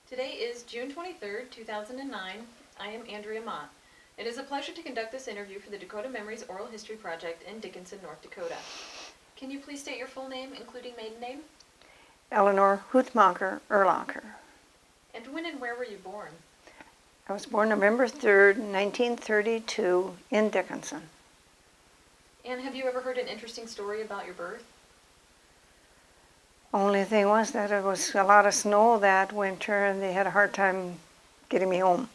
Today is June 23rd, 2009. I am Andrea Mott. It is a pleasure to conduct this interview for the Dakota Memories Oral History Project in Dickinson, North Dakota. Can you please state your full name, including maiden name? Eleanor Hutmacher, Urlacher. And when and where were you born? I was born November 3rd, 1932 in Dickinson. And have you ever heard an interesting story about your birth? Only thing was that it was a lot of snow that winter and they had a hard time getting me home.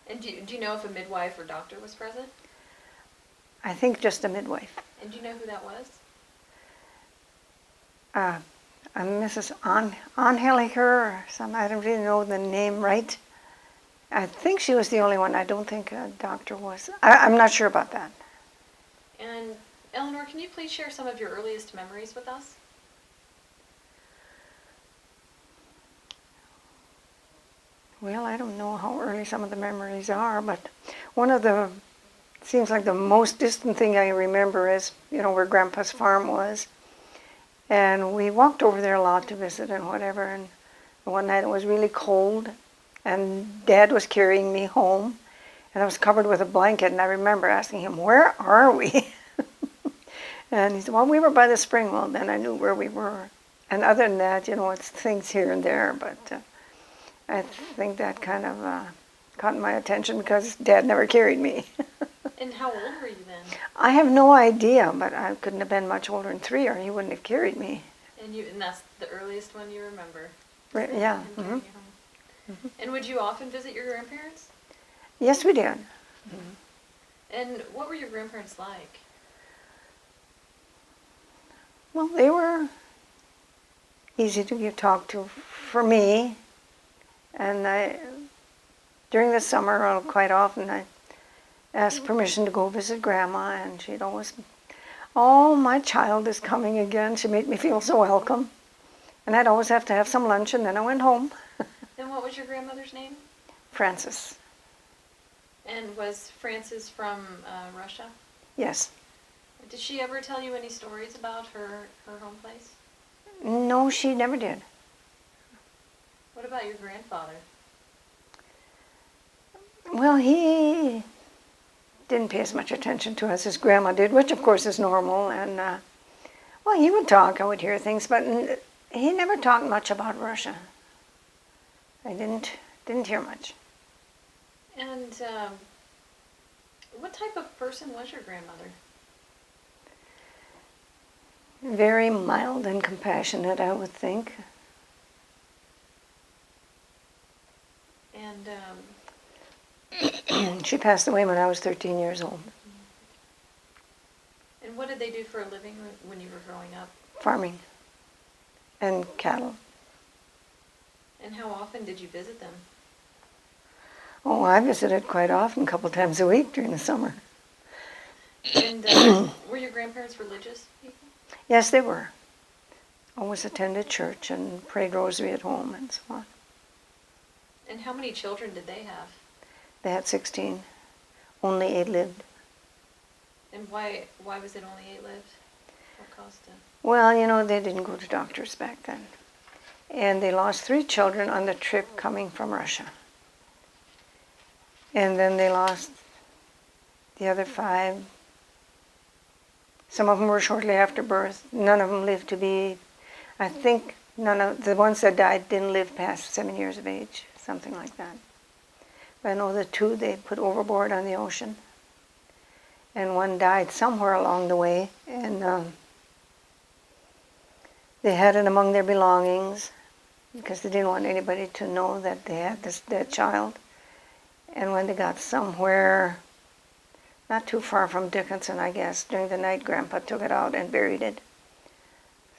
And do you know if a midwife or doctor was present? I think just a midwife. And do you know who that was? Mrs. Hutmacher or some, I don't really know the name right. I think she was the only one. I don't think a doctor was. I'm not sure about that. And Eleanor, can you please share some of your earliest memories with us? Well, I don't know how early some of the memories are, but one of the, seems like the most distant thing I remember is, where Grandpa's farm was. And we walked over there a lot to visit and whatever, and one night it was really cold, and Dad was carrying me home, and I was covered with a blanket, and I remember asking him, "Where are we?" And he said, "Well, we were by the spring." Well, then I knew where we were. And other than that, it's things here and there, but I think that kind of caught my attention because Dad never carried me. And how old were you then? I have no idea, but I couldn't have been much older than 3 or he wouldn't have carried me. And that's the earliest one you remember? Right, yeah. Him carrying you home. Mm-hmm. And would you often visit your grandparents? Yes, we did. Mm-hmm. And what were your grandparents like? Well, they were easy to talk to for me. And during the summer, quite often, I asked permission to go visit Grandma, and she'd always, "Oh, my child is coming again." She made me feel so welcome. And I'd always have to have some lunch, and then I went home. And what was your grandmother's name? Frances. And was Frances from Russia? Yes. Did she ever tell you any stories about her home place? No, she never did. What about your grandfather? Well, he didn't pay as much attention to us as Grandma did, which of course is normal. And well, he would talk, I would hear things, but he never talked much about Russia. I didn't hear much. And what type of person was your grandmother? Very mild and compassionate, I would think. And she passed away when I was 13 years old. And what did they do for a living when you were growing up? Farming and cattle. And how often did you visit them? Oh, I visited quite often, a couple times a week during the summer. And were your grandparents religious people? Yes, they were. Always attended church and prayed rosary at home and so on. And how many children did they have? They had 16. Only 8 lived. And why was it only 8 lived? What caused it? Well, they didn't go to doctors back then. And they lost 3 children on the trip coming from Russia. And then they lost the other 5. Some of them were shortly after birth. None of them lived to be, I think none of the ones that died didn't live past 7 years of age, something like that. But I know the 2 they put overboard on the ocean. And one died somewhere along the way, and they had it among their belongings because they didn't want anybody to know that they had this dead child. And when they got somewhere not too far from Dickinson, I guess, during the night, Grandpa took it out and buried it.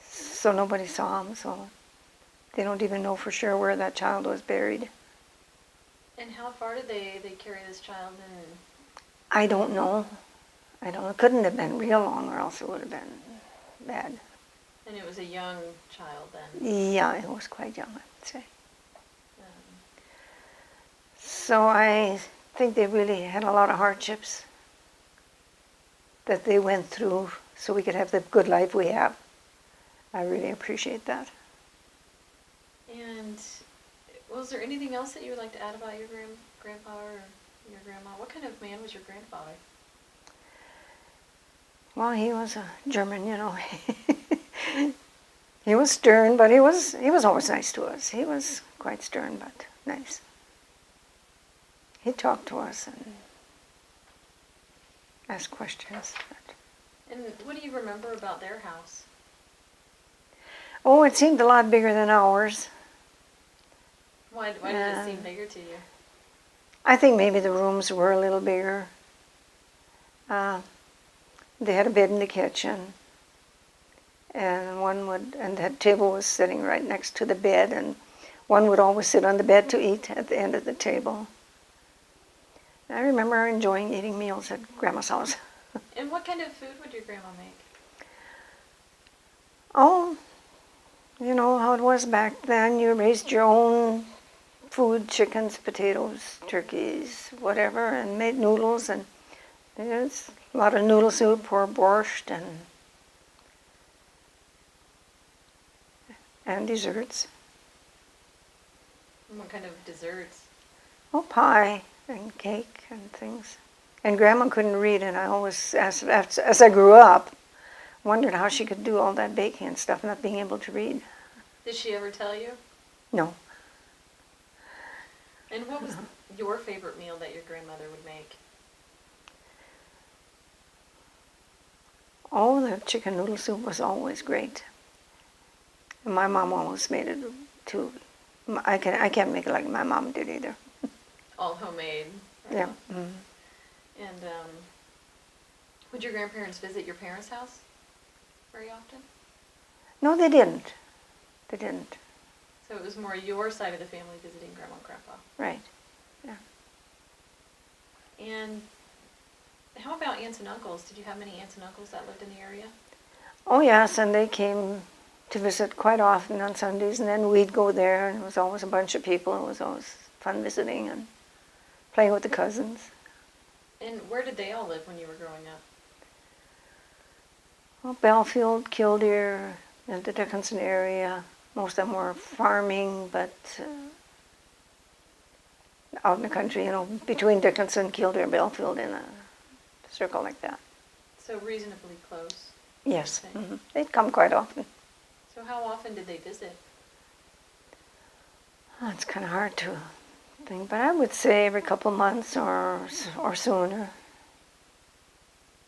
So nobody saw him, so they don't even know for sure where that child was buried. And how far did they carry this child in? I don't know. It couldn't have been real long, or else it would have been bad. And it was a young child then? Yeah, it was quite young, I would say. So I think they really had a lot of hardships that they went through so we could have the good life we have. I really appreciate that. And Well, is there anything else that you would like to add about your grandpa or your grandma? What kind of man was your grandfather? Well, he was a German, you know. He was stern, but he was always nice to us. He was quite stern, but nice. He talked to us and asked questions. And what do you remember about their house? Oh, it seemed a lot bigger than ours. Why did it seem bigger to you? I think maybe the rooms were a little bigger. They had a bed in the kitchen, and that table was sitting right next to the bed, and one would always sit on the bed to eat at the end of the table. I remember enjoying eating meals at Grandma's house. And what kind of food would your grandma make? Oh, you know how it was back then. You raised your own food, chickens, potatoes, turkeys, whatever, and made noodles, and there's a lot of noodle soup or borscht and desserts. And what kind of desserts? Oh, pie and cake and things. And Grandma couldn't read, and I always, as I grew up, wondered how she could do all that baking and stuff, not being able to read. Did she ever tell you? No. And what was your favorite meal that your grandmother would make? Oh, the chicken noodle soup was always great. And my mom always made it too. I can't make it like my mom did either. All homemade. Right? Yeah. Mm. And would your grandparents visit your parents' house very often? No, they didn't. They didn't. So it was more your side of the family visiting Grandma and Grandpa. Right. Yeah. And how about aunts and uncles? Did you have many aunts and uncles that lived in the area? Oh, yes, and they came to visit quite often on Sundays, and then we'd go there, and it was always a bunch of people. It was always fun visiting and playing with the cousins. And where did they all live when you were growing up? Well, Belfield, Killdeer, and the Dickinson area. Most of them were farming, but out in the country, you know, between Dickinson, Killdeer, and Belfield in a circle like that. So reasonably close. Yes, mm-hmm. They'd come quite often. So how often did they visit? Oh, it's kind of hard to think, but I would say every couple months or sooner.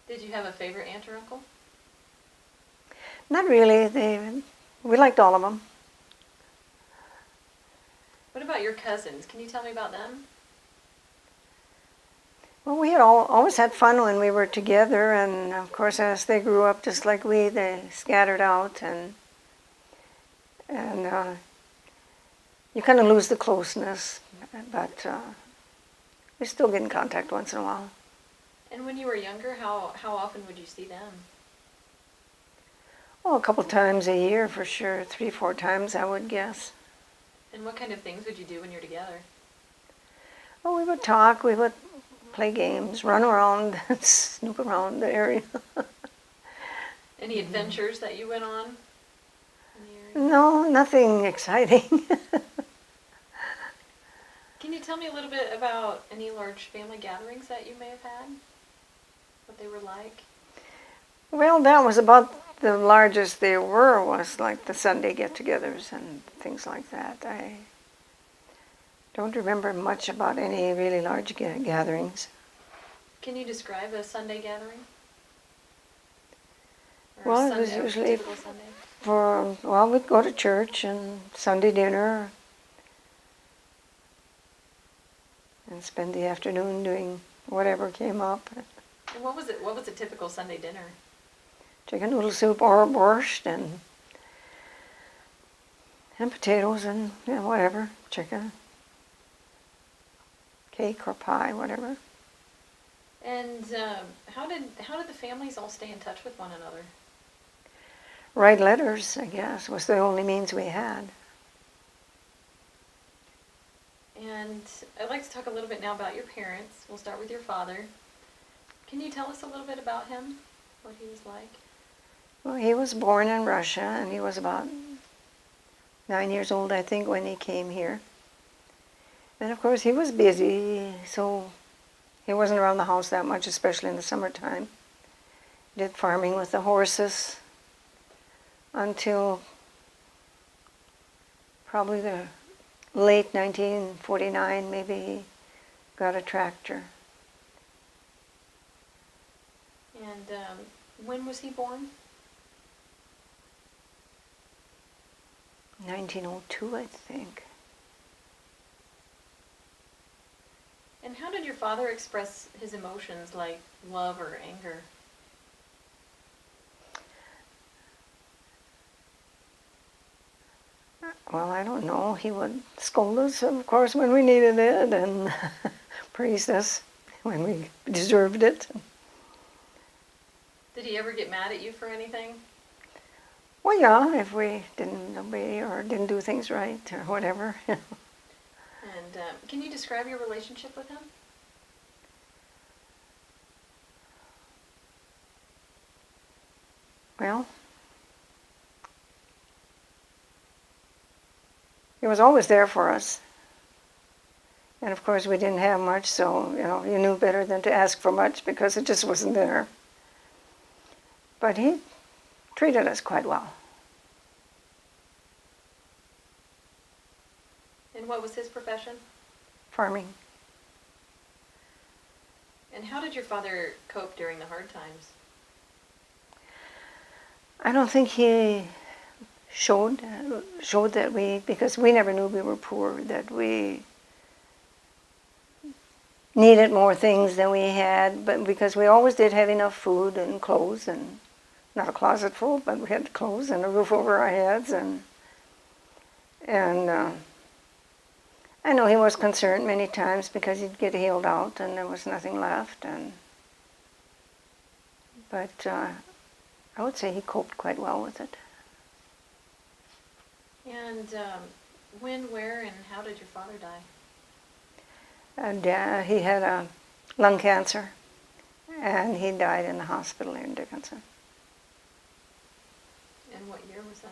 Did you have a favorite aunt or uncle? Not really. We liked all of them. What about your cousins? Can you tell me about them? Well, we had always had fun when we were together, and of course, as they grew up just like we, they scattered out, and you kind of lose the closeness, but we still get in contact once in a while. And when you were younger, how often would you see them? Oh, a couple times a year for sure, 3-4 times I would guess. And what kind of things would you do when you're together? Oh, we would talk, we would play games, run around, snoop around the area. Any adventures that you went on in the area? No, nothing exciting. Can you tell me a little bit about any large family gatherings that you may have had? What they were like? Well, that was about the largest they were, was like the Sunday get-togethers and things like that. I don't remember much about any really large gatherings. Can you describe a Sunday gathering? Or Well, a it was Sunday, usually typical Sunday? well, we'd go to church and Sunday dinner and spend the afternoon doing whatever came up. And what was a typical Sunday dinner? Chicken noodle soup or borscht and potatoes and whatever, chicken, cake or pie, whatever. And how did the families all stay in touch with one another? Write letters, I guess, was the only means we had. And I'd like to talk a little bit now about your parents. We'll start with your father. Can you tell us a little bit about him? What he was like? Well, he was born in Russia, and he was about 9 years old, I think, when he came here. And of course he was busy, so he wasn't around the house that much, especially in the summertime. Did farming with the horses until probably the late 1949, maybe he got a tractor. And when was he born? 1902, I think. And how did your father express his emotions, like love or anger? Well, I don't know. He would scold us, of course, when we needed it, and praise us when we deserved it. Did he ever get mad at you for anything? Well, yeah, if we didn't obey or didn't do things right or whatever. And can you describe your relationship with him? Well, he was always there for us. And of course, we didn't have much, so, you knew better than to ask for much because it just wasn't there. But he treated us quite well. And what was his profession? Farming. And how did your father cope during the hard times? I don't think he showed that because we never knew we were poor, that we needed more things than we had, but because we always did have enough food and clothes, and not a closet full, but we had clothes and a roof over our heads, and I know he was concerned many times because he'd get healed out and there was nothing left, but I would say he coped quite well with it. And when, where, and how did your father die? And he had lung cancer, and he died in the hospital in Dickinson. And what year was that?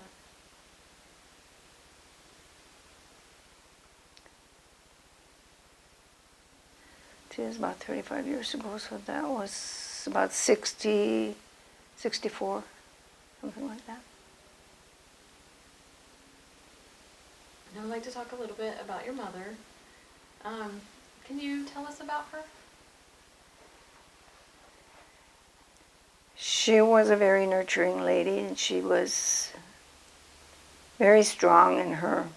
It was about 35 years ago, so that was about 60, 64, something like that. Now I'd like to talk a little bit about your mother. Can you tell us about her? She was a very nurturing lady, and she was very strong in her,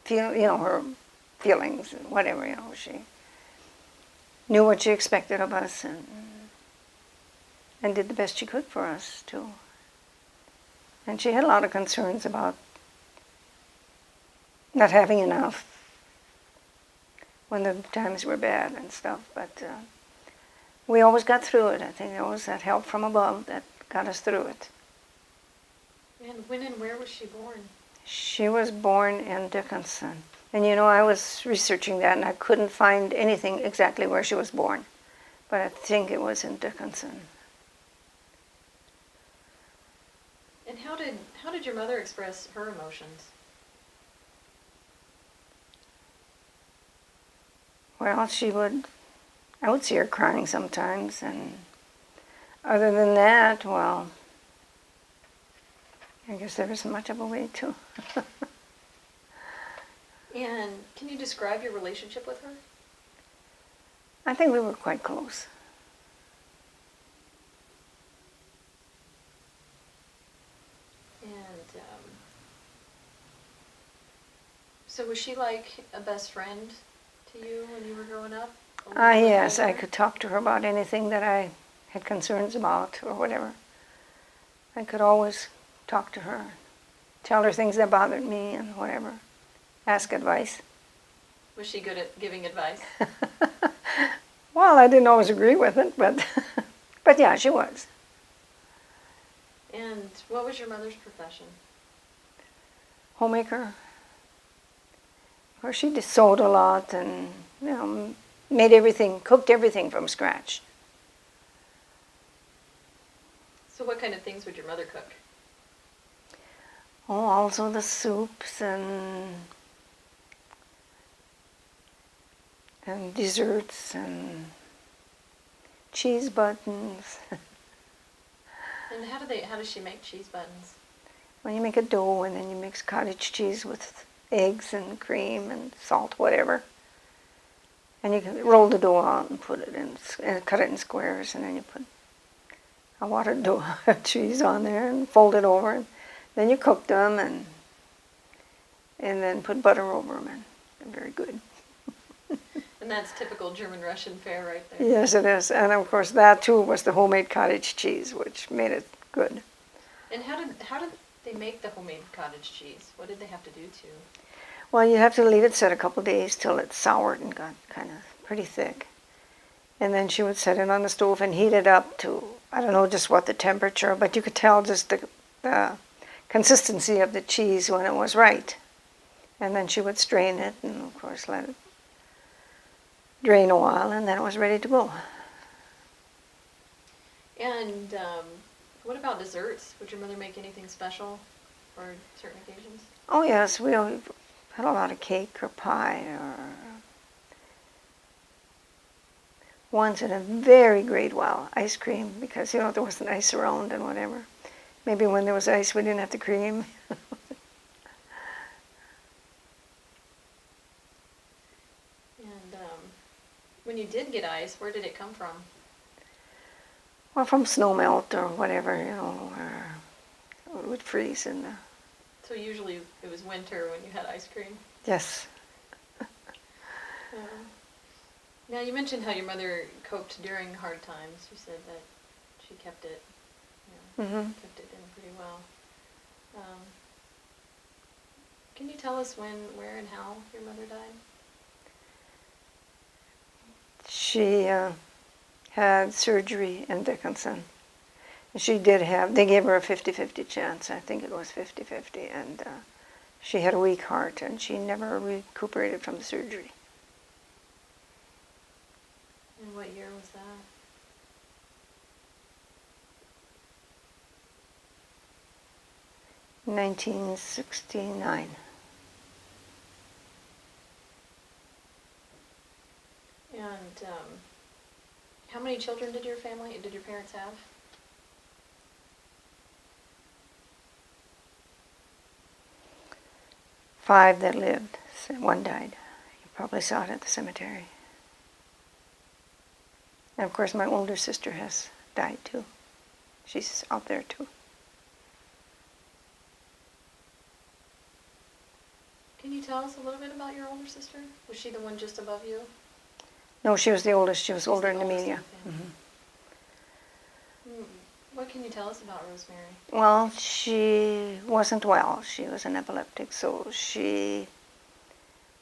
her feelings and whatever. She knew what she expected of us, and did the best she could for us too. And she had a lot of concerns about not having enough when the times were bad and stuff, but we always got through it. I think there was that help from above that got us through it. And when and where was she born? She was born in Dickinson. And I was researching that and I couldn't find anything exactly where she was born, but I think it was in Dickinson. And how did your mother express her emotions? Well, I would see her crying sometimes, and other than that, well, I guess there isn't much of a way to. And can you describe your relationship with her? I think we were quite close. And so was she like a best friend to you when you were growing up? Yes, I could talk to her about anything that I had concerns about or whatever. I could always talk to her, tell her things that bothered me and whatever, ask advice. Was she good at giving advice? Well, I didn't always agree with it, but but yeah, she was. And what was your mother's profession? Homemaker. Of course, she just sewed a lot and, made everything, cooked everything from scratch. So what kind of things would your mother cook? Oh, also the soups and and desserts and cheese buttons. And how does she make cheese buttons? Well, you make a dough and then you mix cottage cheese with eggs and cream and salt, whatever. And you can roll the dough out and put it in, and cut it in squares, and then you put a watered dough cheese on there and fold it over, and then you cook them and then put butter over them, and they're very good. And that's typical German-Russian fare right there. Yes, it is, and of course that too was the homemade cottage cheese, which made it good. And how did they make the homemade cottage cheese? What did they have to do to? Well, you have to leave it set a couple days till it soured and got kind of pretty thick. And then she would set it on the stove and heat it up to, I don't know just what the temperature, but you could tell just the consistency of the cheese when it was right. And then she would strain it and, of course, let it drain a while, and then it was ready to go. And what about desserts? Would your mother make anything special for certain occasions? Oh, yes, we always had a lot of cake or pie, or once in a very great while, ice cream, because, you know, there wasn't ice around and whatever. Maybe when there was ice, we didn't have the cream. And when you did get ice, where did it come from? Well, from snow melt or whatever, you know, or it would freeze in the... So usually it was winter when you had ice cream. Yes. Now you mentioned how your mother coped during hard times. You said that she kept it, kept it in pretty well. Can you tell us when, where, and how your mother died? She had surgery in Dickinson. She did have, they gave her a 50-50 chance. I think it was 50-50. And she had a weak heart, and she never recuperated from the surgery. And what year was that? In 1969. And how many children did your parents have? Five that lived. One died. You probably saw it at the cemetery. And of course my older sister has died too. She's out there too. Can you tell us a little bit about your older sister? Was she the one just above you? No, she was the oldest. She was older the than oldest me. in the family. What can you tell us about Rosemary? Well, she wasn't well. She was an epileptic, so she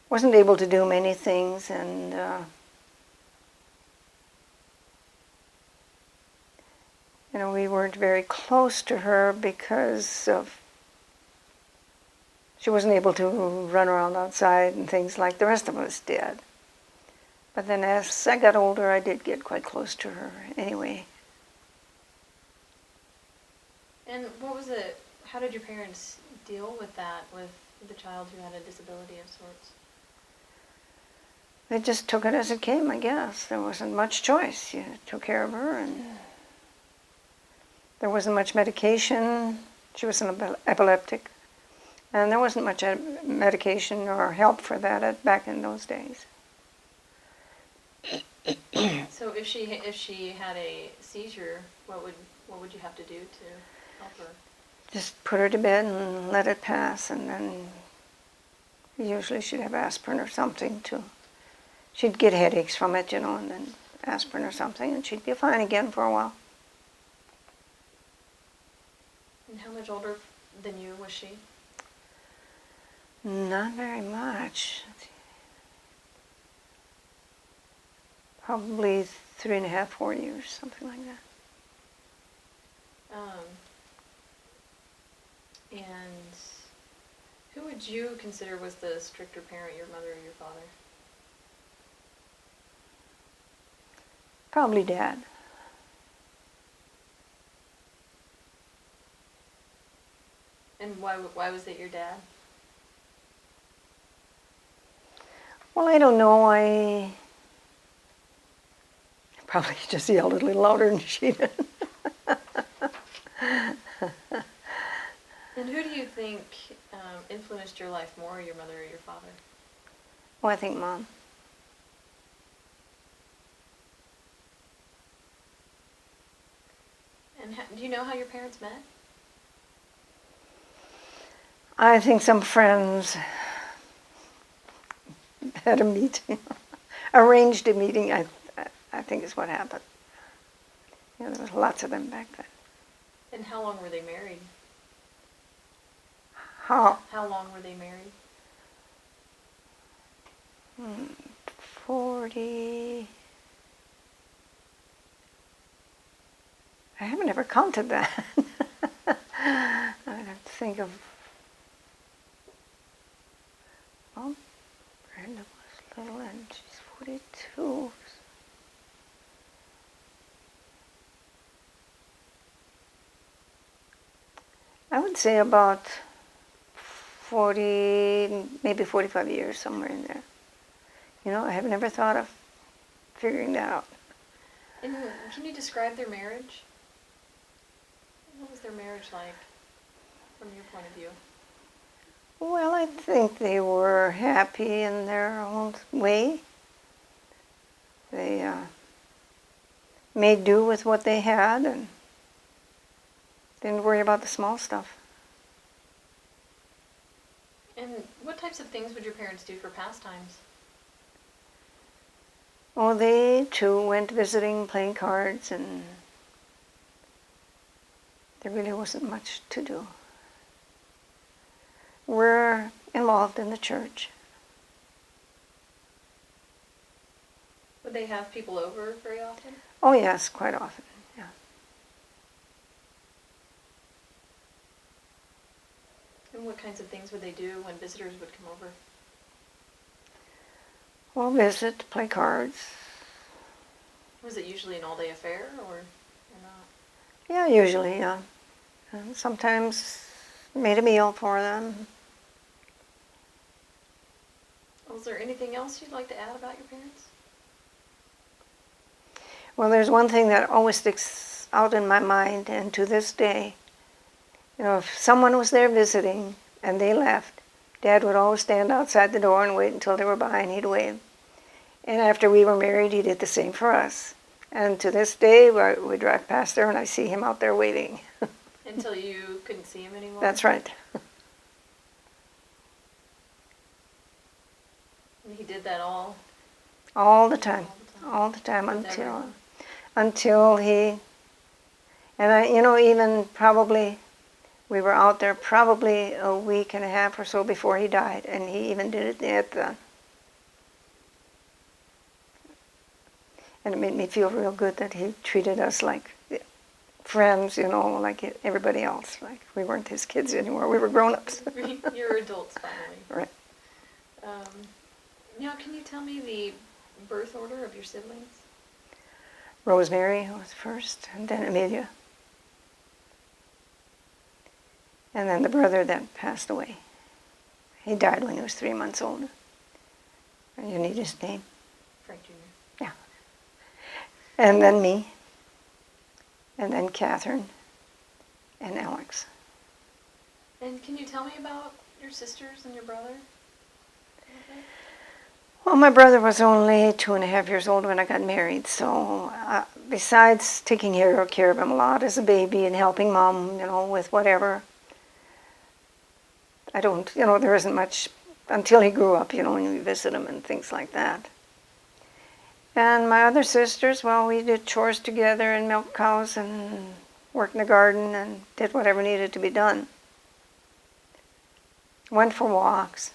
wasn't able to do many things, and you know, we weren't very close to her because of she wasn't able to run around outside and things like the rest of us did. But then as I got older, I did get quite close to her anyway. And what was it, how did your parents deal with that, with the child who had a disability of sorts? They just took it as it came, I guess. There wasn't much choice. You took care of her, and there wasn't much medication. She was an epileptic. And there wasn't much medication or help for that back in those days. So if she had a seizure, what would you have to do to help her? Just put her to bed and let it pass, and then usually she'd have aspirin or something too. She'd get headaches from it, you know, and then aspirin or something, and she'd be fine again for a while. And how much older than you was she? Not very much. Probably 3.5, 4 years, something like that. And who would you consider was the stricter parent, your mother or your father? Probably Dad. And why was it your dad? Well, I don't know. probably just yelled a little louder than she did. And who do you think influenced your life more, your mother or your father? Oh, I think Mom. And do you know how your parents met? I think some friends had a meeting, arranged a meeting, I think is what happened. Yeah, there was lots of them back then. And how long were they married? How? How long were they married? 40. I haven't ever counted that. I'd have to think of. Well, Brenda was little and she's 42. I would say about 40, maybe 45 years, somewhere in there. You know, I have never thought of figuring that out. And can you describe their marriage? What was their marriage like from your point of view? Well, I think they were happy in their own way. They made do with what they had and didn't worry about the small stuff. And what types of things would your parents do for pastimes? Oh, they too went visiting, playing cards, and there really wasn't much to do. We're involved in the church. Would they have people over very often? Oh yes, quite often, yeah. And what kinds of things would they do when visitors would come over? We'll visit, play cards. Was it usually an all-day affair or not? Yeah, usually, yeah. And sometimes made a meal for them. Was there anything else you'd like to add about your parents? Well, there's one thing that always sticks out in my mind, and to this day, you know, if someone was there visiting and they left, Dad would always stand outside the door and wait until they were by and he'd wave. And after we were married, he did the same for us. And to this day, we drive past there and I see him out there waiting. Until you couldn't see him anymore? That's right. And he did that all All the time With until he, and I, you know, even probably, we were out there probably a week and a half or so before he died, and he even did it at the, and it made me feel real good that he treated us like friends, you know, like everybody else. Like we weren't his kids anymore, we were grown-ups. You're adults finally. Right. Now, can you tell me the birth order of your siblings? Rosemary was first, and then Amelia. And then the brother that passed away. He died when he was 3 months old. And you need his name? Frank Jr. Yeah. And then me. And then Catherine. And Alex. And can you tell me about your sisters and your brother? Well, my brother was only 2.5 years old when I got married, so besides taking care of him a lot as a baby and helping Mom, you know, with whatever, I don't, you know, there isn't much until he grew up, you know, and we visit him and things like that. And my other sisters, well, we did chores together and milked cows and worked in the garden and did whatever needed to be done. Went for walks.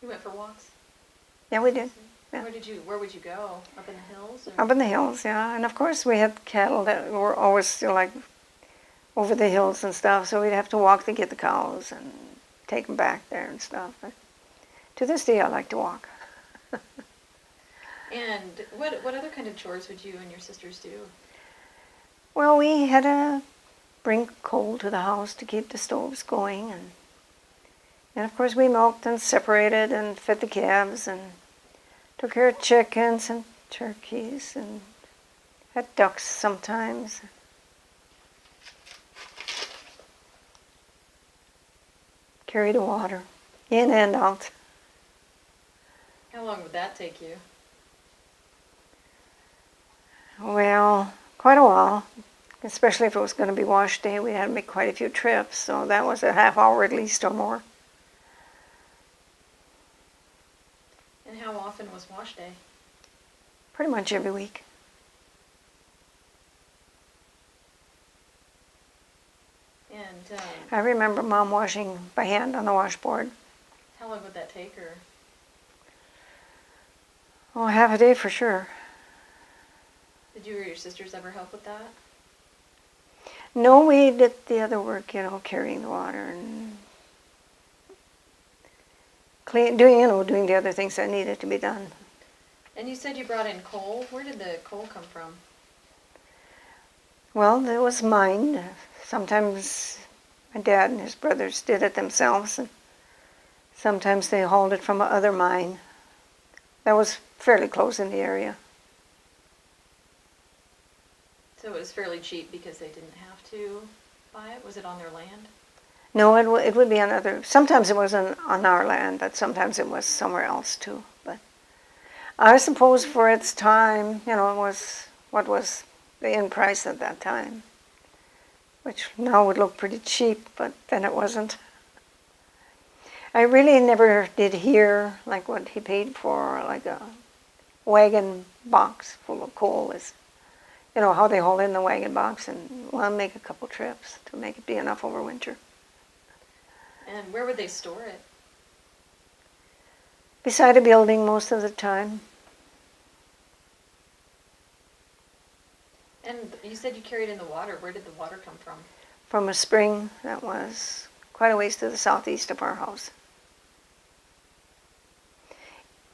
You went for walks? Yeah, we did. Yeah. Where would you go? Up in the hills? Or? Up in the hills, yeah. And of course we had cattle that were always, you know, like over the hills and stuff, so we'd have to walk to get the cows and take them back there and stuff. But to this day, I like to walk. And what other kind of chores would you and your sisters do? Well, we had to bring coal to the house to keep the stoves going, and of course we milked and separated and fed the calves and took care of chickens and turkeys and had ducks sometimes. Carry the water, in and out. How long would that take you? Well, quite a while, especially if it was going to be wash day. We had to make quite a few trips, so that was a half hour at least or more. And how often was wash day? Pretty much every week. And I remember Mom washing by hand on the washboard. how long would that take her? Oh, half a day for sure. Did you or your sisters ever help with that? No, we did the other work, carrying the water and doing the other things that needed to be done. And you said you brought in coal. Where did the coal come from? Well, it was mined. Sometimes my dad and his brothers did it themselves, and sometimes they hauled it from another mine that was fairly close in the area. So it was fairly cheap because they didn't have to buy it? Was it on their land? No, it would be on other. Sometimes it was on our land, but sometimes it was somewhere else too. But I suppose for its time, it was what was the in price at that time, which now would look pretty cheap, but then it wasn't. I really never did hear like what he paid for, like a wagon box full of coal is. How they haul in the wagon box and make a couple trips to make it be enough over winter. And where would they store it? Beside a building most of the time. And you said you carried in the water. Where did the water come from? From a spring that was quite a ways to the southeast of our house.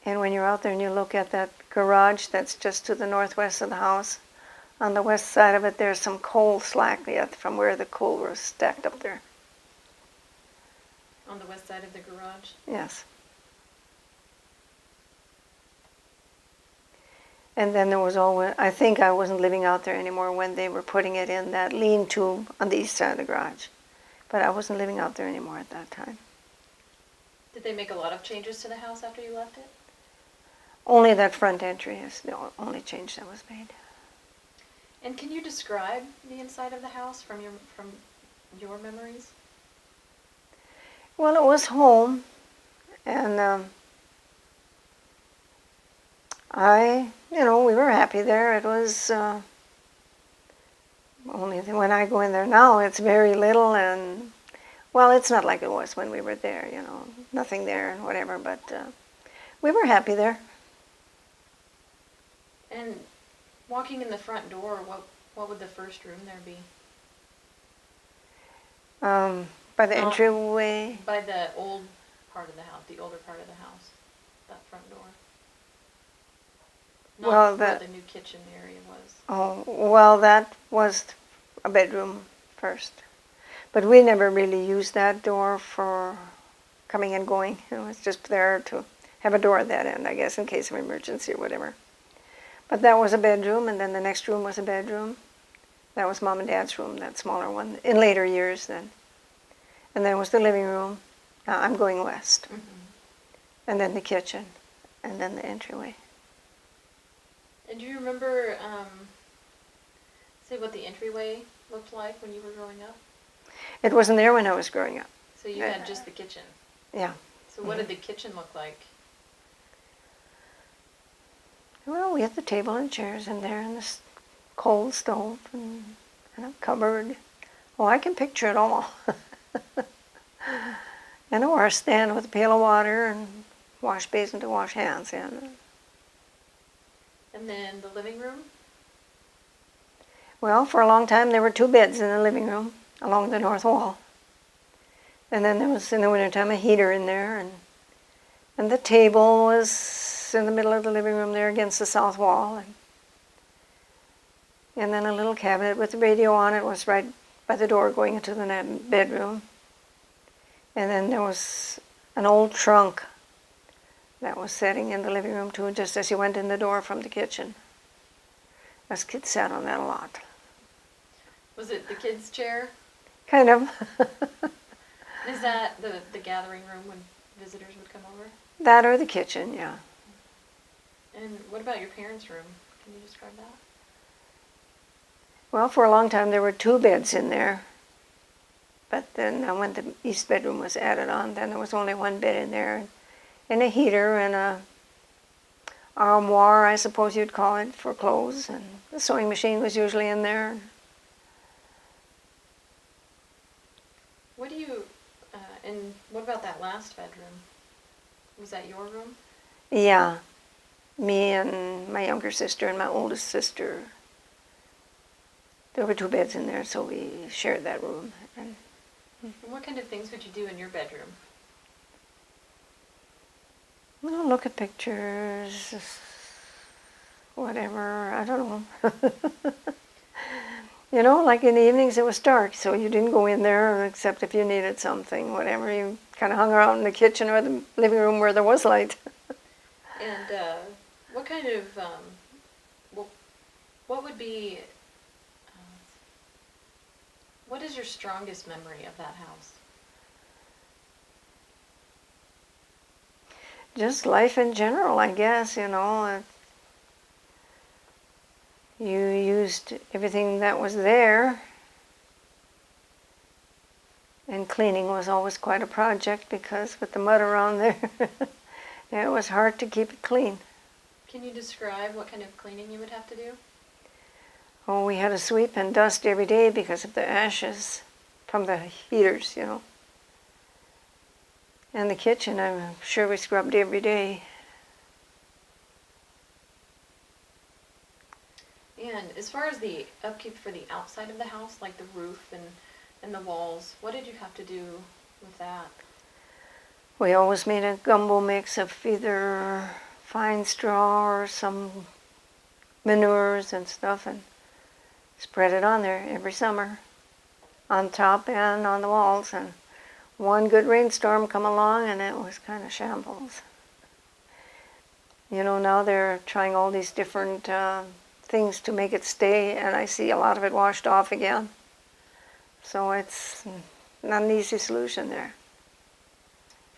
And when you're out there and you look at that garage that's just to the northwest of the house, on the west side of it there's some coal slack yet from where the coal was stacked up there. On the west side of the garage? Yes. And then there was always, I think I wasn't living out there anymore when they were putting it in that lean-to on the east side of the garage. But I wasn't living out there anymore at that time. Did they make a lot of changes to the house after you left it? Only that front entry is the only change that was made. And can you describe the inside of the house from your memories? Well, it was home, and we were happy there. It was only when I go in there now, it's very little, and well, it's not like it was when we were there. Nothing there and whatever. But we were happy there. And walking in the front door, what would the first room there be? By the entryway. By the old part of the house, the older part of the house, that front door. Not where the new kitchen area was. Oh, well, that was a bedroom first. But we never really used that door for coming and going. It was just there to have a door at that end, I guess, in case of emergency or whatever. But that was a bedroom, and then the next room was a bedroom. That was Mom and Dad's room, that smaller one, in later years then. And then was the living room. I'm going west. Mm-hmm. And then the kitchen, and then the entryway. And do you remember, say what the entryway looked like when you were growing up? It wasn't there when I was growing up. So you had just the kitchen? Yeah. So what did the kitchen look like? Well, we had the table and chairs in there, and this coal stove, and a cupboard. Oh, I can picture it all. And a wash stand with a pail of water and wash basin to wash hands in. And then the living room? Well, for a long time there were 2 beds in the living room along the north wall. And then there was, in the wintertime, a heater in there, and the table was in the middle of the living room there against the south wall. And then a little cabinet with the radio on it was right by the door going into the bedroom. And then there was an old trunk that was sitting in the living room too, just as you went in the door from the kitchen. Us kids sat on that a lot. Was it the kids' chair? Kind of. Is that the gathering room when visitors would come over? That or the kitchen, yeah. And what about your parents' room? Can you describe that? Well, for a long time there were 2 beds in there. But then when the east bedroom was added on, then there was only 1 bed in there. And a heater and a armoire, I suppose you'd call it, for clothes. And the sewing machine was usually in there. What do you, and what about that last bedroom? Was that your room? Yeah. Me and my younger sister and my oldest sister. There were 2 beds in there, so we shared that room. And what kind of things would you do in your bedroom? well, look at pictures, whatever, I don't know. You know, like in the evenings it was dark, so you didn't go in there except if you needed something, whatever. You kind of hung around in the kitchen or the living room where there was light. And what kind of, what would be, what is your strongest memory of that house? Just life in general, I guess, you know. You used everything that was there, and cleaning was always quite a project because with the mud around there, it was hard to keep it clean. Can you describe what kind of cleaning you would have to do? Oh, we had to sweep and dust every day because of the ashes from the heaters, you know. And the kitchen, I'm sure we scrubbed every day. And as far as the upkeep for the outside of the house, like the roof and the walls, what did you have to do with that? We always made a gumbo mix of either fine straw or some manures and stuff and spread it on there every summer, on top and on the walls. And one good rainstorm come along and it was kind of shambles. You know, now they're trying all these different things to make it stay, and I see a lot of it washed off again. So it's not an easy solution there.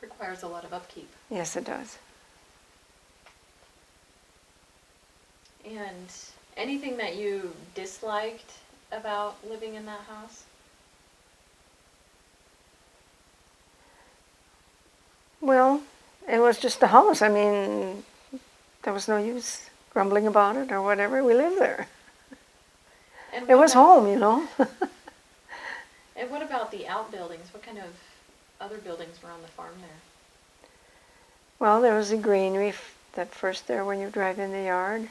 Requires a lot of upkeep. Yes, it does. And anything that you disliked about living in that house? Well, it was just a house. I mean, there was no use grumbling about it or whatever. We lived there. And It was home, you know. And what about the outbuildings? What kind of other buildings were on the farm there? Well, there was a greenery that first there when you drive in the yard.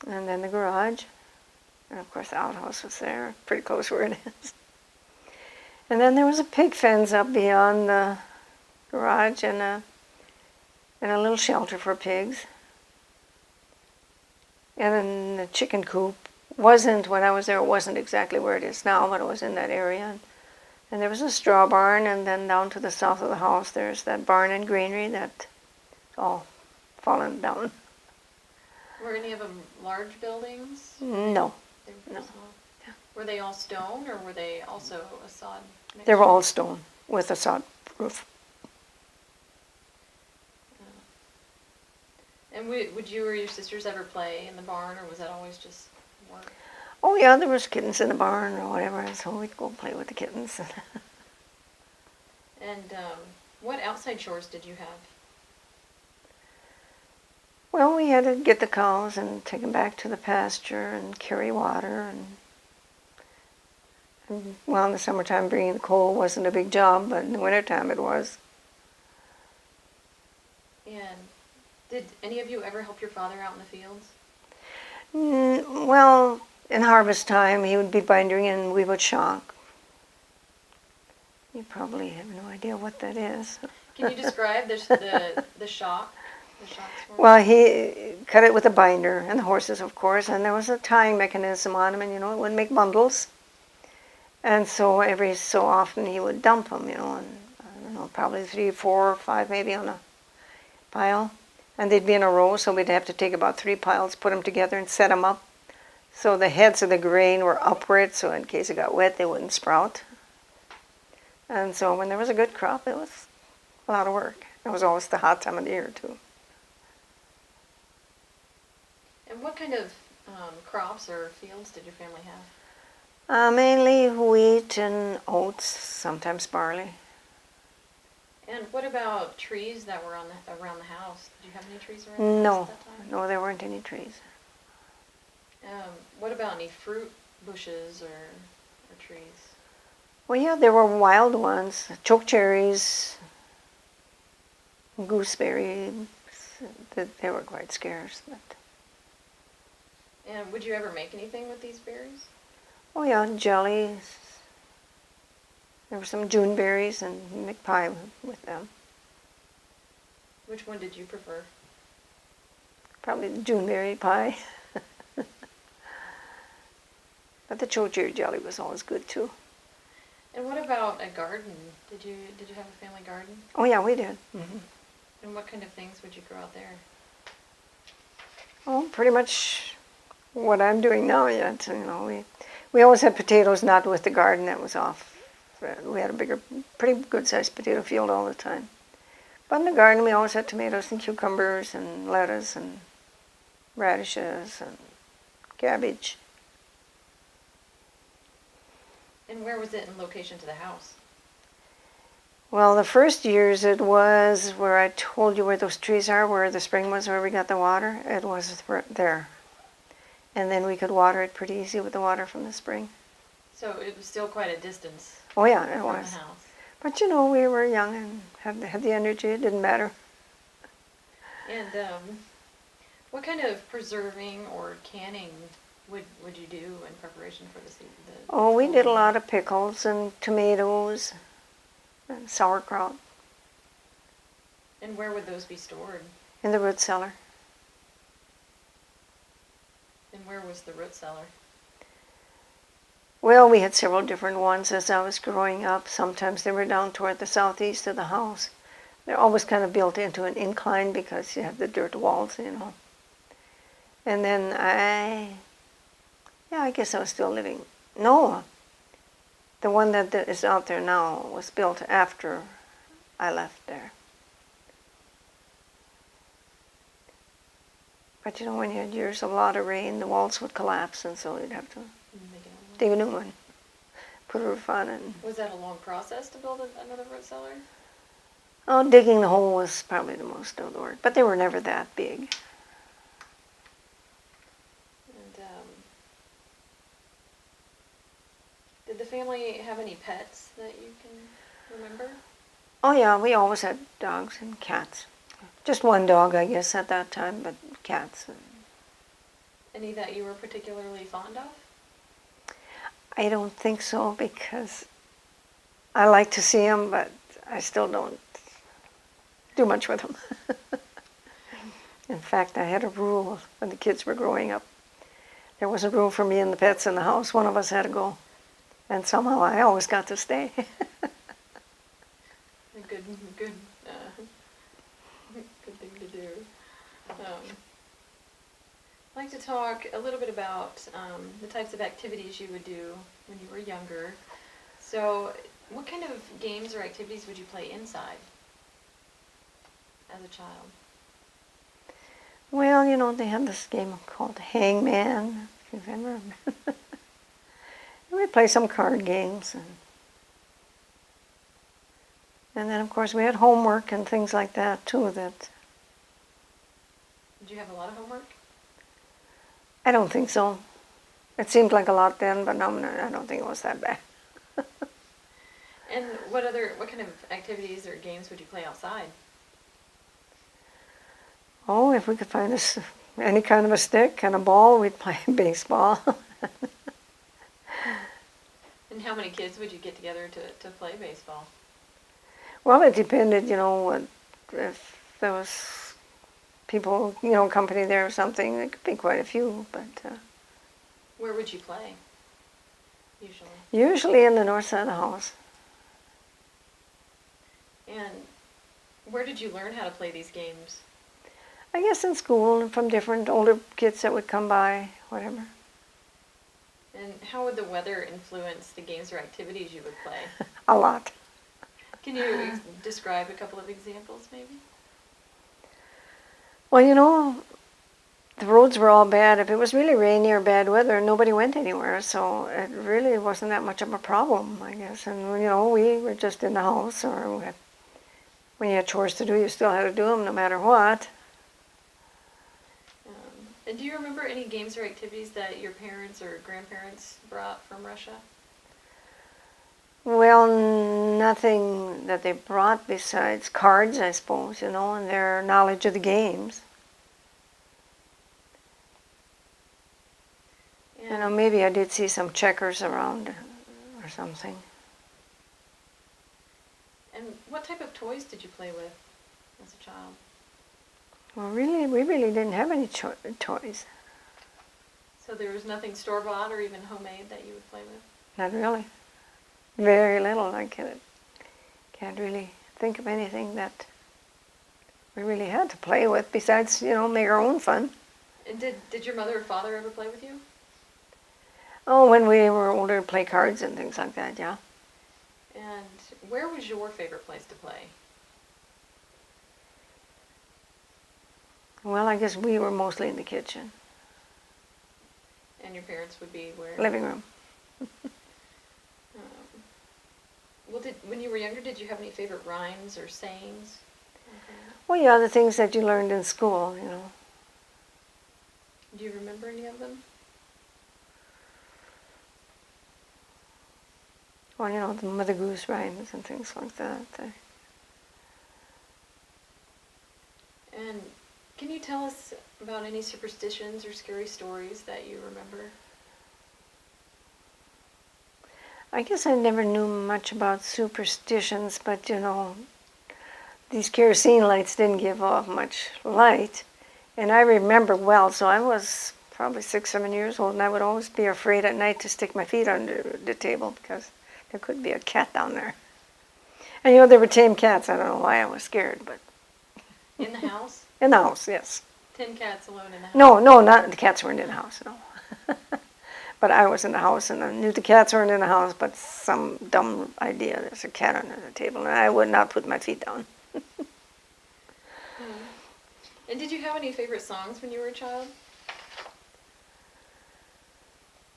And then the garage. And of course the outhouse was there, pretty close where it is. And then there was a pig fence up beyond the garage and a little shelter for pigs. And then the chicken coop wasn't, when I was there, it wasn't exactly where it is now, but it was in that area. And there was a straw barn, and then down to the south of the house there's that barn and greenery that's all fallen down. Were any of them large buildings? No. They were No. small. Were they all stone, or were they also a sod mixture? They were all stone with a sod roof. And would you or your sisters ever play in the barn, or was that always just work? Oh yeah, there was kittens in the barn or whatever, so we'd go play with the kittens. And what outside chores did you have? Well, we had to get the cows and take them back to the pasture and carry water. And well, in the summertime, bringing the coal wasn't a big job, but in the wintertime it was. And did any of you ever help your father out in the fields? Well, in harvest time, he would be binding and we would shock. You probably have no idea what that is. Can you describe the shock? The shocks for me? Well, he cut it with a binder, and the horses, of course, and there was a tying mechanism on them, and, you know, it would make bundles. And so every so often he would dump them, you know, and I don't probably 3, 4, 5 maybe on a pile. And they'd be in a row, so we'd have to take about 3 piles, put them together and set them up. So the heads of the grain were upward, so in case it got wet, they wouldn't sprout. And so when there was a good crop, it was a lot of work. It was always the hot time of the year, too. And what kind of crops or fields did your family have? Mainly wheat and oats, sometimes barley. And what about trees that were around the house? Did you have any trees around the house No, at that time? no, there weren't any trees. What about any fruit bushes or trees? Well, yeah, there were wild ones, choke cherries, gooseberries. They were quite scarce. But And would you ever make anything with these berries? oh yeah, jellies. There were some June berries and you make pie with them. Which one did you prefer? Probably the June berry pie. But the choke cherry jelly was always good too. And what about a garden? Did you have a family garden? Oh yeah, we did. Mm-hmm. And what kind of things would you grow out there? Oh, pretty much what I'm doing now yet. We always had potatoes, not with the garden that was off. We had a bigger, pretty good-sized potato field all the time. But in the garden, we always had tomatoes and cucumbers and lettuce and radishes and cabbage. And where was it in location to the house? Well, the first years it was where I told you where those trees are, where the spring was, where we got the water. It was there. And then we could water it pretty easy with the water from the spring. So it was still quite a distance Oh yeah, it from was. the house. But we were young and had the energy. It didn't matter. And what kind of preserving or canning would you do in preparation for the season? Oh, we did a lot of pickles and tomatoes and sauerkraut And where would those be stored? in the root cellar. And where was the root cellar? Well, we had several different ones as I was growing up. Sometimes they were down toward the southeast of the house. They're always kind of built into an incline because you have the dirt walls, And then I guess I was still living. No, the one that is out there now was built after I left there. But when you had years of a lot of rain, the walls would collapse, and so you'd have to dig a new one, put a roof on it. Was that a long process to build another root cellar? Oh, digging the hole was probably the most of the work, but they were never that big. And did the family have any pets that you can remember? Oh yeah, we always had dogs and cats. Just one dog, I guess, at that time, but cats. Any that you were particularly fond of? I don't think so, because I like to see them, but I still don't do much with them. In fact, I had a rule when the kids were growing up. There was a rule for me and the pets in the house. One of us had to go. And somehow I always got to stay. A good thing to do. I'd like to talk a little bit about the types of activities you would do when you were younger. So, what kind of games or activities would you play inside as a child? Well, they had this game called Hangman, if you've ever. We'd play some card games. And then, of course, we had homework and things like that, too. Did you have a lot of homework? I don't think so. It seemed like a lot then, but no, I don't think it was that bad. And what kind of activities or games would you play outside? Oh, if we could find any kind of a stick and a ball, we'd play baseball. And how many kids would you get together to play baseball? Well, it depended, if there was people, company there or something, it could be quite a few, but... Where would you play, usually? Usually in the north side of the house. And where did you learn how to play these games? I guess in school and from different older kids that would come by, whatever. And how would the weather influence the games or activities you would play? A lot. Can you describe a couple of examples, maybe? Well, the roads were all bad. If it was really rainy or bad weather, nobody went anywhere, so it really wasn't that much of a problem, I guess. And, we were just in the house, or when you had chores to do, you still had to do them no matter what. And do you remember any games or activities that your parents or grandparents brought from Russia? Well, nothing that they brought besides cards, I suppose, and their knowledge of the games. Maybe I did see some checkers around or something. And what type of toys did you play with as a child? Well, we really didn't have any toys. So there was nothing store-bought or even homemade that you would play with? Not really. Very little. I can't really think of anything that we really had to play with besides, make our own fun. And did your mother or father ever play with you? Oh, when we were older, play cards and things like that, yeah. And where was your favorite place to play? Well, I guess we were mostly in the kitchen. And your parents would be where? Living room. When you were younger, did you have any favorite rhymes or sayings? Well, yeah, the things that you learned in school, Do you remember any of them? Well, the Mother Goose rhymes and things like that. And can you tell us about any superstitions or scary stories that you remember? I guess I never knew much about superstitions, but these kerosene lights didn't give off much light. And I remember well, so I was probably 6, 7 years old, and I would always be afraid at night to stick my feet under the table because there could be a cat down there. And there were tame cats. I don't know why I was scared, but. In the house? In the house, yes. 10 cats alone in the house? No, not the cats weren't in the house, no. But I was in the house, and I knew the cats weren't in the house, but some dumb idea, there's a cat under the table, and I would not put my feet down. And did you have any favorite songs when you were a child?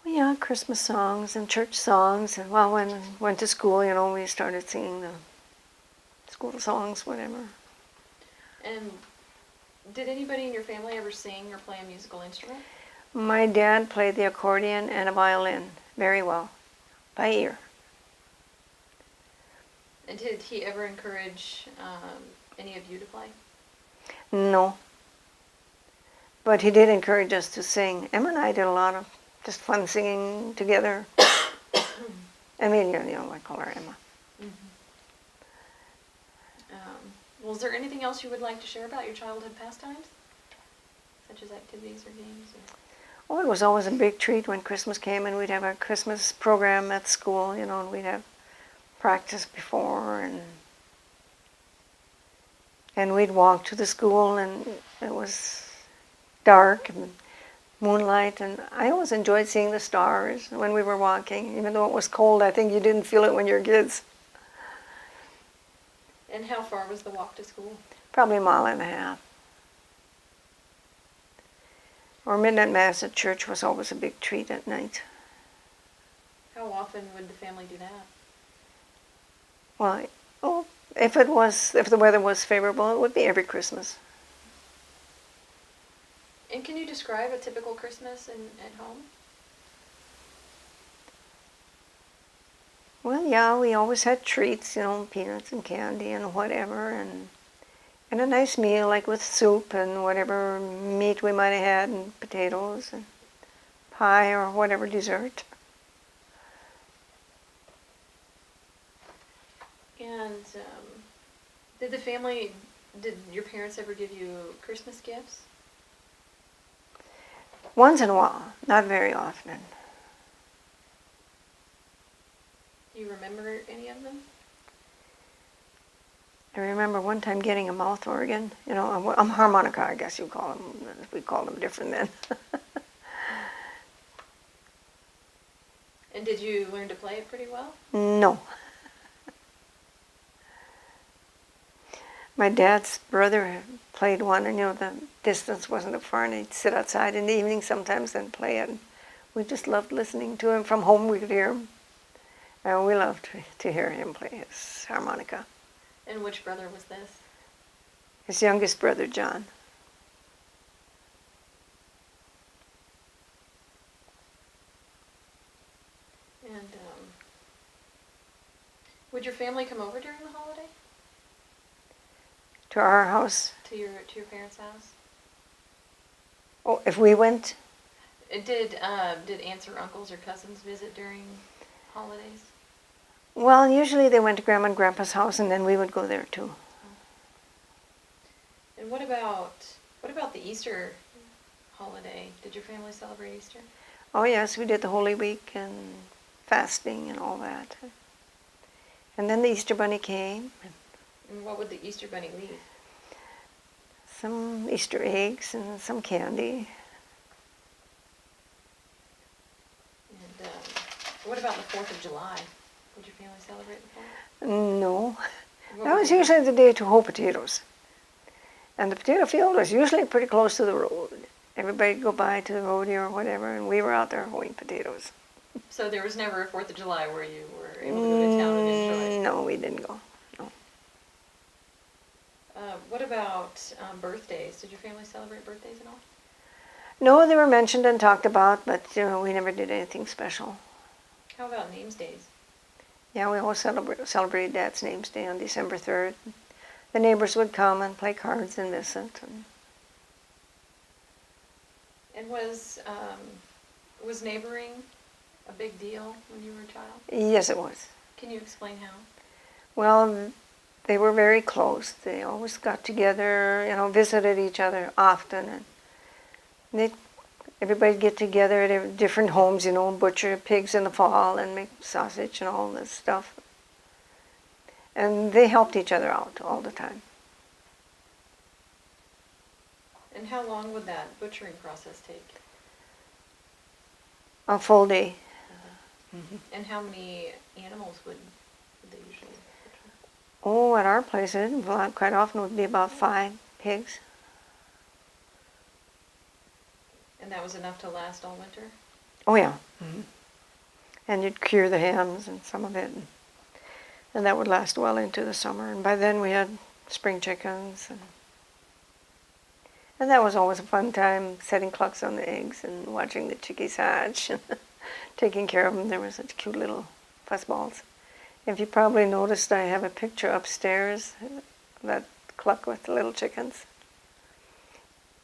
Well, yeah, Christmas songs and church songs, and when I went to school, we started singing the school songs, whatever. And did anybody in your family ever sing or play a musical instrument? My dad played the accordion and a violin very well, by ear. And did he ever encourage any of you to play? No. But he did encourage us to sing. Emma and I did a lot of just fun singing together. I mean, I call her Emma. Mm-hmm. Well, is there anything else you would like to share about your childhood pastimes? Such as activities or games? Oh, it was always a big treat when Christmas came, and we'd have a Christmas program at school, and we'd have practice before, and we'd walk to the school, and it was dark and moonlight, and I always enjoyed seeing the stars when we were walking, even though it was cold. I think you didn't feel it when you were kids. And how far was the walk to school? Probably 1.5 miles. Or midnight mass at church was always a big treat at night. How often would the family do that? Well, if the weather was favorable, it would be every Christmas. And can you describe a typical Christmas at home? Well, yeah, we always had treats, peanuts and candy and whatever, and a nice meal, like with soup and whatever meat we might have had, and potatoes and pie or whatever dessert. And did your parents ever give you Christmas gifts? Once in a while, not very often. Do you remember any of them? I remember one time getting a mouth organ, a harmonica, I guess you call them. We called them different then. And did you learn to play it pretty well? No. My dad's brother played one, and the distance wasn't far, and he'd sit outside in the evening sometimes and play it. We just loved listening to him. From home we could hear him. And we loved to hear him play his harmonica. And which brother was this? His youngest brother, John. And would your family come over during the holiday? To our house. To your parents' house? Oh, if we went? Did aunts or uncles or cousins visit during holidays? Well, usually they went to Grandma and Grandpa's house, and then we would go there too. And what about the Easter holiday? Did your family celebrate Easter? Oh yes, we did the Holy Week and fasting and all that. And then the Easter Bunny came. And what would the Easter Bunny leave? Some Easter eggs and some candy. And what about the 4th of July? Did your family celebrate the 4th? No. What That would was you do? usually the day to hoe potatoes. And the potato field was usually pretty close to the road. Everybody'd go by to the roadie or whatever, and we were out there hoeing potatoes. So there was never a 4th of July where you were able to go to town and enjoy it? No, we didn't go. No. What about birthdays? Did your family celebrate birthdays at all? No, they were mentioned and talked about, but we never did anything special. How about names days? Yeah, we always celebrated Dad's name's day on December 3rd. The neighbors would come and play cards and visit. And was neighboring a big deal when you were a child? Yes, it was. Can you explain how? Well, they were very close. They always got together, visited each other often. And everybody'd get together at different homes, butcher pigs in the fall and make sausage and all this stuff. And they helped each other out all the time. And how long would that butchering process take? A full day. And how many animals would they usually butcher? Oh, at our place, quite often would be about 5 pigs. And that was enough to last all winter? Oh, yeah. Mm-hmm. And you'd cure the hams and some of it. And that would last well into the summer. And by then we had spring chickens. And that was always a fun time, setting clucks on the eggs and watching the chickies hatch and taking care of them. They were such cute little fussballs. If you probably noticed, I have a picture upstairs, that cluck with the little chickens.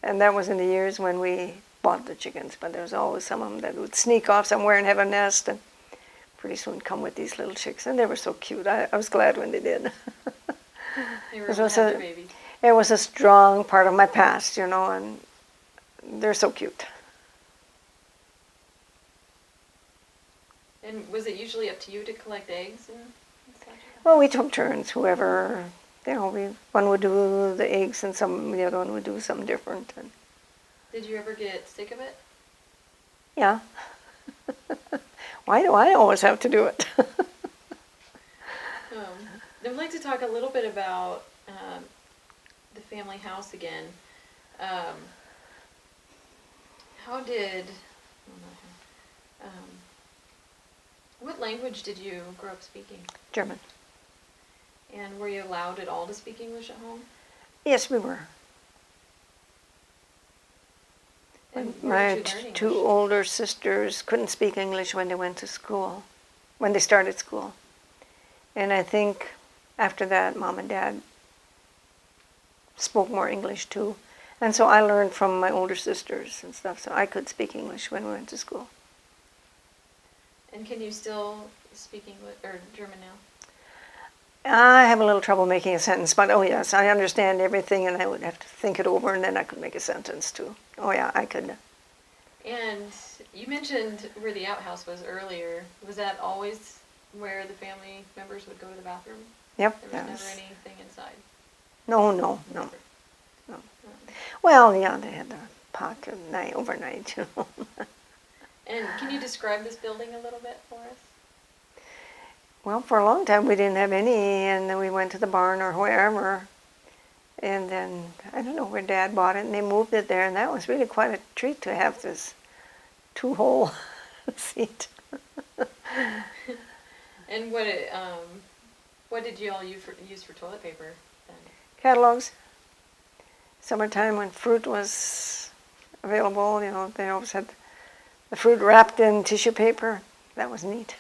And that was in the years when we bought the chickens, but there was always some of them that would sneak off somewhere and have a nest, and pretty soon come with these little chicks. And they were so cute. I was glad when they did. They were It able was to have their babies. It was a strong part of my past, and they're so cute. And was it usually up to you to collect eggs and such? Well, we took turns. Whoever, one would do the eggs and the other one would do something different. And Did you ever get sick of it? yeah. Why do I always have to do it? I'd like to talk a little bit about the family house again. What language did you grow up speaking? German. And were you allowed at all to speak English at home? Yes, we were. And where My did you learn two English? older sisters couldn't speak English when they went to school, when they started school. And I think after that, Mom and Dad spoke more English too. And so I learned from my older sisters and stuff, so I could speak English when we went to school. And can you still speak English or German now? I have a little trouble making a sentence, but oh yes, I understand everything, and I would have to think it over, and then I could make a sentence too. Oh yeah, I could. And you mentioned where the outhouse was earlier. Was that always where the family members would go to the bathroom? Yep. There That was never was, anything inside. no. Never. Well, yeah, they had the pot at night, overnight, you know. And can you describe this building a little bit for us? Well, for a long time we didn't have any, and then we went to the barn or wherever. And then, I don't know where Dad bought it, and they moved it there, and that was really quite a treat to have this two-hole seat. And what did you all use for toilet paper then? Catalogs. Summertime when fruit was available, you know, they always had the fruit wrapped in tissue paper. That was neat.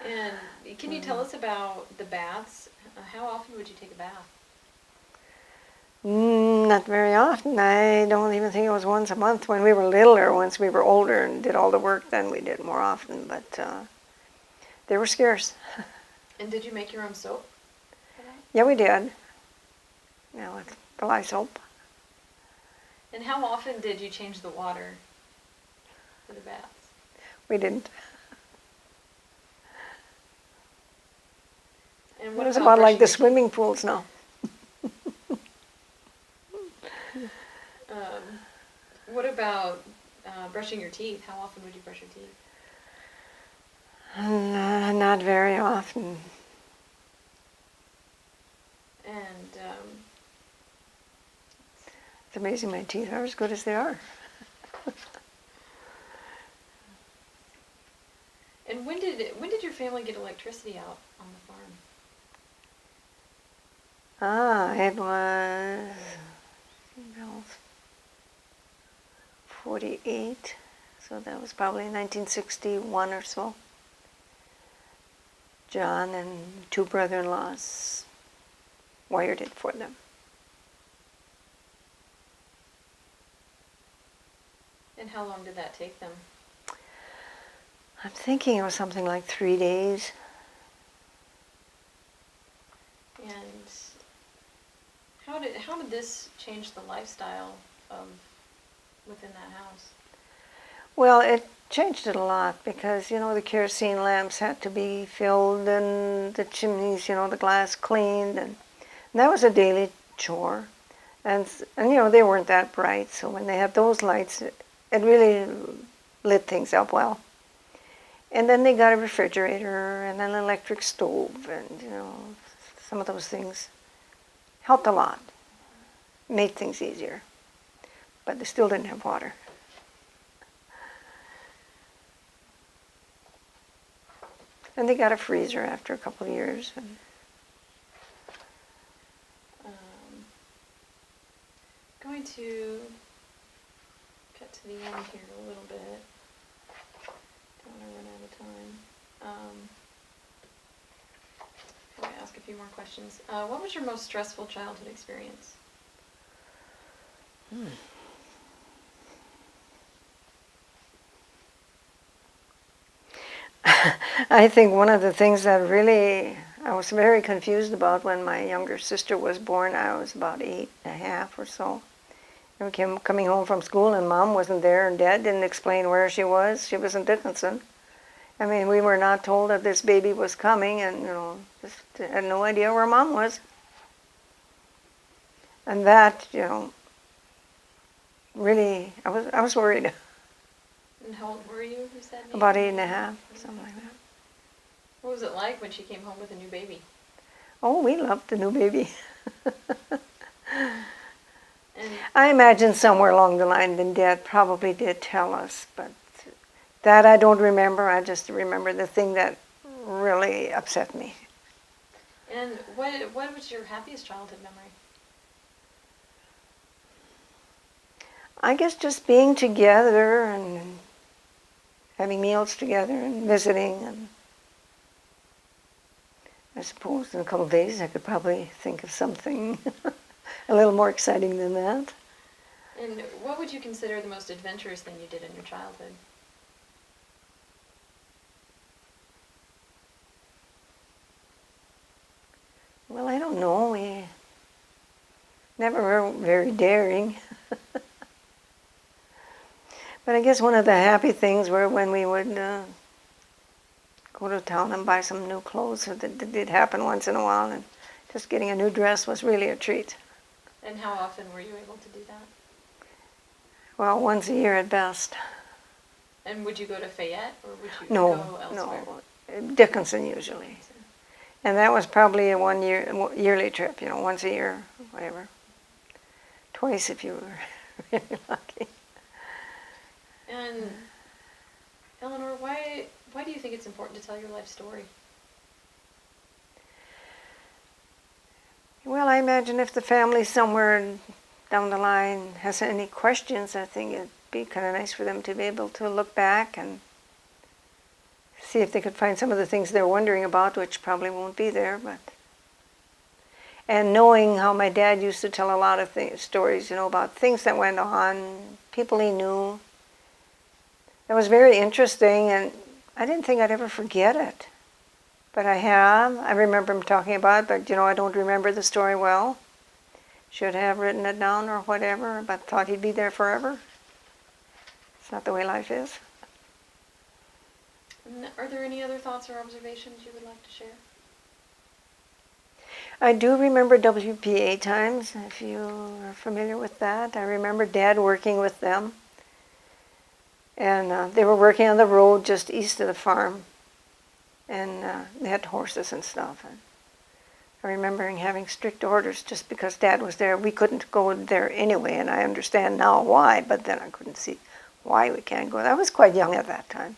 And can you tell us about the baths? How often would you take a bath? Not very often. I don't even think it was once a month when we were littler. Once we were older and did all the work, then we did more often. But they were scarce. And did you make your own soap? Yeah, we did. Yeah, with the lye soap. And how often did you change the water for the baths? We didn't. And It what was about about like brushing the your swimming pools now. teeth? What about brushing your teeth? How often would you brush your teeth? Not very often. And It's amazing my teeth are as good as they are. and when did your family get electricity out on the farm? It was well, 48, so that was probably 1961 or so. John and two brother-in-laws wired it for them. And how long did that take them? I'm thinking it was something like 3 days. And how did this change the lifestyle of within that house? Well, it changed it a lot because, you know, the kerosene lamps had to be filled and the chimneys, you know, the glass cleaned, and that was a daily chore. And you know, they weren't that bright, so when they had those lights, it really lit things up well. And then they got a refrigerator and an electric stove, and, you know, some of those things helped a lot, made things easier. But they still didn't have water. And they got a freezer after a couple of years. And Going to cut to the end here a little bit. Don't want to run out of time. I'm going to ask a few more questions. What was your most stressful childhood experience? I think one of the things that really I was very confused about when my younger sister was born, I was about 8.5 or so. And we came coming home from school and Mom wasn't there and Dad didn't explain where she was. She was in Dickinson. I mean, we were not told that this baby was coming, and, you know, just had no idea where Mom was. And that, you know, really, I was worried. And how old were you said? About 8.5, something like that. What was it like when she came home with a new baby? Oh, we loved the new baby. And I imagine somewhere along the line then Dad probably did tell us, but that I don't remember. I just remember the thing that really upset me. And what was your happiest childhood memory? I guess just being together and having meals together and visiting, and I suppose in a couple of days I could probably think of something a little more exciting than that. And what would you consider the most adventurous thing you did in your childhood? Well, I don't know. We never were very daring. But I guess one of the happy things were when we would go to town and buy some new clothes. So that did happen once in a while, and just getting a new dress was really a treat. And how often were you able to do that? Well, once a year at best. And would you go to Fayette, or would you No, go elsewhere? no, Dickinson usually. And that was probably a yearly trip, once a year, whatever. Twice if you were really lucky. And Eleanor, why do you think it's important to tell your life story? Well, I imagine if the family somewhere down the line has any questions, I think it'd be kind of nice for them to be able to look back and see if they could find some of the things they're wondering about, which probably won't be there. And knowing how my dad used to tell a lot of stories, about things that went on, people he knew. It was very interesting, and I didn't think I'd ever forget it. But I have. I remember him talking about it, but I don't remember the story well. Should have written it down or whatever, but thought he'd be there forever. It's not the way life is. And are there any other thoughts or observations you would like to share? I do remember WPA times, if you are familiar with that. I remember Dad working with them. And they were working on the road just east of the farm. And they had horses and stuff. And I remember having strict orders just because Dad was there. We couldn't go there anyway, and I understand now why, but then I couldn't see why we can't go. I was quite young at that time.